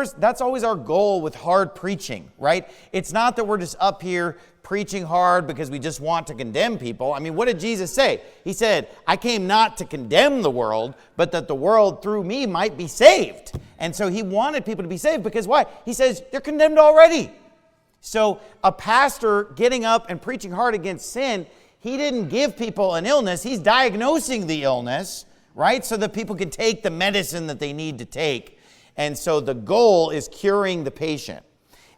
That's always our goal with hard preaching, right? It's not that we're just up here preaching hard because we just want to condemn people. I mean, what did Jesus say? He said, I came not to condemn the world, but that the world through me might be saved. And so he wanted people to be saved because why? He says, they're condemned already. So a pastor getting up and preaching hard against sin, he didn't give people an illness. He's diagnosing the illness, right? So that people can take the medicine that they need to take. And so the goal is curing the patient.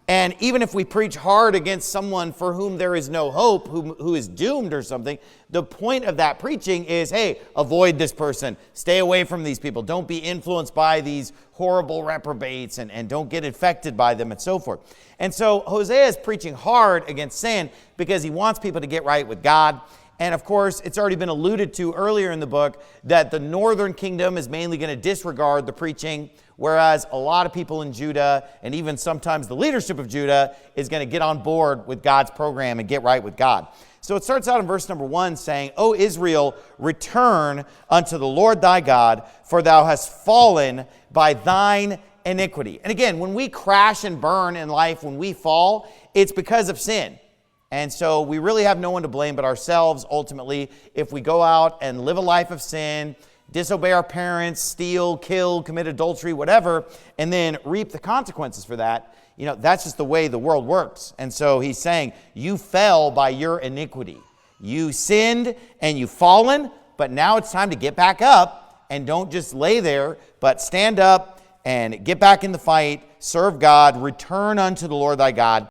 And even if we preach hard against someone for whom there is no hope, who is doomed or something, the point of that preaching is, hey, avoid this person. Stay away from these people. Don't be influenced by these horrible reprobates and don't get infected by them and so forth. And so Hosea is preaching hard against sin because he wants people to get right with God. And of course, it's already been alluded to earlier in the book that the northern kingdom is mainly going to disregard the preaching, whereas a lot of people in Judah, and even sometimes the leadership of Judah, is going to get on board with God's program and get right with God. So it starts out in verse number 1 saying, O Israel, return unto the Lord thy God, for thou hast fallen by thine iniquity. And again, when we crash and burn in life, when we fall, it's because of sin. And so we really have no one to blame but ourselves, ultimately, if we go out and live a life of sin, disobey our parents, steal, kill, commit adultery, whatever, and then reap the consequences for that. You know, that's just the way the world works. And so he's saying, you fell by your iniquity. You sinned and you've fallen, but now it's time to get back up and don't just lay there, but stand up and get back in the fight, serve God, return unto the Lord thy God.